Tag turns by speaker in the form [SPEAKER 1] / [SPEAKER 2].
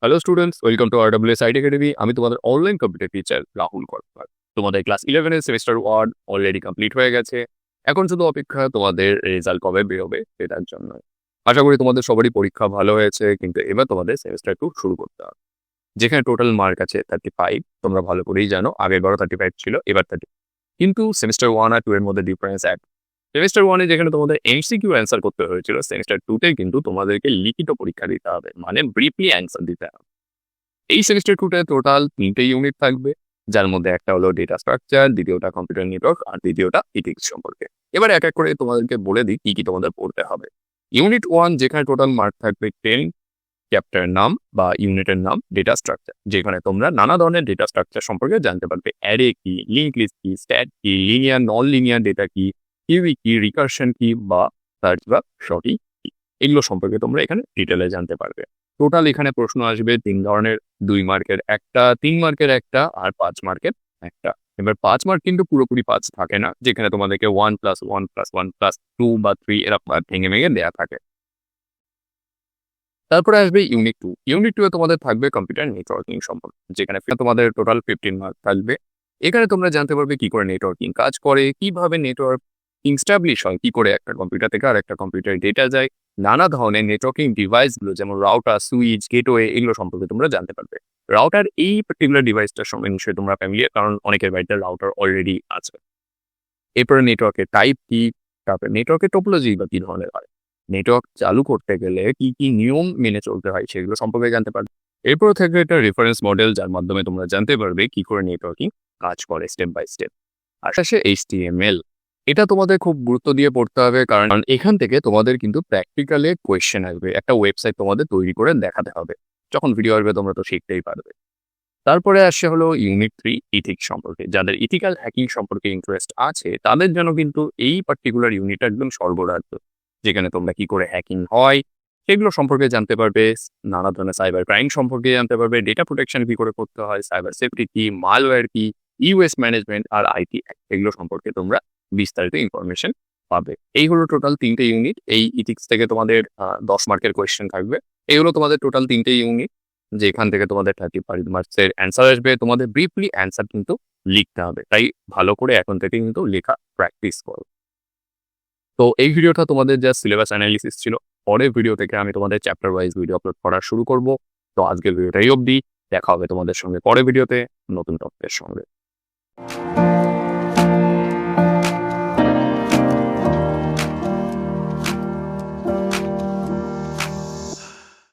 [SPEAKER 1] Hello students, welcome to RWS IT academy. আমি তোমাদের online computer teacher Rahul কর্মকার। তোমাদের class 11 এর সেমিস্টার 1 অলরেডি কমপ্লিট হয়ে গেছে। এখন শুধু অপেক্ষা তোমাদের রেজাল্ট কবে বেরোবে সেটার জন্য। আশা করি তোমাদের সবারই পরীক্ষা ভালো হয়েছে, কিন্তু এবার তোমাদের সেমিস্টার 2 শুরু করতে হবে। যেখানে টোটাল মার্ক আছে 35। তোমরা ভালো করেই জানো আগের বারও 35 ছিল, এবার 30। কিন্তু সেমিস্টার 1 আর 2 এর মধ্যে ডিফারেন্স এক। সেমিস্টার 1 এ যেখানে তোমাদের এমসিকিউ অ্যান্সার করতে হয়েছিল, সেমিস্টার 2 তে কিন্তু তোমাদেরকে লিখিত পরীক্ষা দিতে হবে, মানে ব্রিফলি অ্যান্সার দিতে হবে। এই সেমিস্টার 2 তে টোটাল 3টে ইউনিট থাকবে, যার মধ্যে একটা হলো ডেটা স্ট্রাকচার, দ্বিতীয়টা কম্পিউটার নেটওয়ার্ক আর তৃতীয়টা ইথিক্স সম্পর্কে। এবার এক এক করে তোমাদেরকে বলে দিই কি কি তোমাদের পড়তে হবে। ইউনিট 1 যেখানে টোটাল মার্ক থাকবে 10, চ্যাপ্টারের নাম বা ইউনিটের নাম ডেটা স্ট্রাকচার, যেখানে তোমরা নানা ধরনের ডেটা স্ট্রাকচার সম্পর্কে জানতে পারবে। অ্যারে কি, লিঙ্ক লিস্ট কি, স্ট্যাট কি, লিনিয়ার নন লিনিয়ার ডেটা কি, কিউই কি, রিকারশন কি বা সার্চ বা সর্টিং কি, এগুলো সম্পর্কে তোমরা এখানে ডিটেলে জানতে পারবে। টোটাল এখানে প্রশ্ন আসবে 3 ধরনের, 2 মার্কের একটা, 3 মার্কের একটা আর 5 মার্কের একটা। এবার 5 মার্ক কিন্তু পুরোপুরি 5 থাকে না, যেখানে তোমাদেরকে 1+1+1+2 বা 3 এরকম ভেঙে ভেঙে দেওয়া থাকে। তারপরে আসবে ইউনিট 2। ইউনিট 2 এ তোমাদের থাকবে কম্পিউটার নেটওয়ার্কিং সম্পর্কে, যেখানে তোমাদের টোটাল 15 মার্ক থাকবে। এখানে তোমরা জানতে পারবে কি করে নেটওয়ার্কিং কাজ করে, কিভাবে নেটওয়ার্কিং স্টাবলিশ হয়, কি করে একটা কম্পিউটার থেকে আর একটা কম্পিউটারে ডেটা যায়, নানা ধরনের নেটওয়ার্কিং ডিভাইসগুলো যেমন রাউটার, সুইচ, গেটওয়ে এগুলো সম্পর্কে তোমরা জানতে পারবে। রাউটার এই পার্টিকুলার ডিভাইসটার সঙ্গে নিশ্চয়ই তোমরা ফ্যামিলিয়ার, কারণ অনেকের বাড়িতে রাউটার অলরেডি আছে। এরপরে নেটওয়ার্কের টাইপ কি, তারপরে নেটওয়ার্কের টোপোলজি বা কি ধরনের হয়, নেটওয়ার্ক চালু করতে গেলে কি কি নিয়ম মেনে চলতে হয় সেগুলো সম্পর্কে জানতে পারবে। এরপর থাকবে একটা রেফারেন্স মডেল, যার মাধ্যমে তোমরা জানতে পারবে কি করে নেটওয়ার্কিং কাজ করে স্টেপ বাই স্টেপ। আর শেষে HTML, এটা তোমাদের খুব গুরুত্ব দিয়ে পড়তে হবে, কারণ এখান থেকে তোমাদের কিন্তু প্র্যাকটিক্যালে কোয়েশ্চেন আসবে। একটা ওয়েবসাইট তোমাদের তৈরি করে দেখাতে হবে, যখন ভিডিও আসবে তোমরা তো শিখতেই পারবে। তারপরে আসে হলো ইউনিট 3 ইথিক্স সম্পর্কে। যাদের ইথিক্যাল হ্যাকিং সম্পর্কে ইন্টারেস্ট আছে তাদের জন্য কিন্তু এই পার্টিকুলার ইউনিট একদম সর্বরাজ্য, যেখানে তোমরা কি করে হ্যাকিং হয় সেগুলো সম্পর্কে জানতে পারবে, নানা ধরনের সাইবার ক্রাইম সম্পর্কে জানতে পারবে, ডেটা প্রোটেকশন কি করে করতে হয়, সাইবার সেফটি কি, মালওয়্যার কি, ইউএস ম্যানেজমেন্ট আর আইটি এগুলো সম্পর্কে তোমরা বিস্তারিত ইনফরমেশন পাবে। এই হলো টোটাল 3টে ইউনিট। এই ইথিক্স থেকে তোমাদের 10 মার্কের কোয়েশ্চেন থাকবে। এই হলো তোমাদের টোটাল 3টে ইউনিট, যেখান থেকে তোমাদের 35 মার্কসের অ্যান্সার আসবে। তোমাদের ব্রিফলি অ্যান্সার কিন্তু লিখতে হবে, তাই ভালো করে এখন থেকে কিন্তু লেখা প্র্যাকটিস করো। তো এই ভিডিওটা তোমাদের যা সিলেবাস অ্যানালিসিস ছিল, পরের ভিডিও থেকে আমি তোমাদের চ্যাপ্টার ওয়াইজ ভিডিও আপলোড করা শুরু করব। তো আজকের ভিডিওটাই অবধি, দেখা হবে তোমাদের সঙ্গে পরের ভিডিওতে নতুন টপিকের সঙ্গে।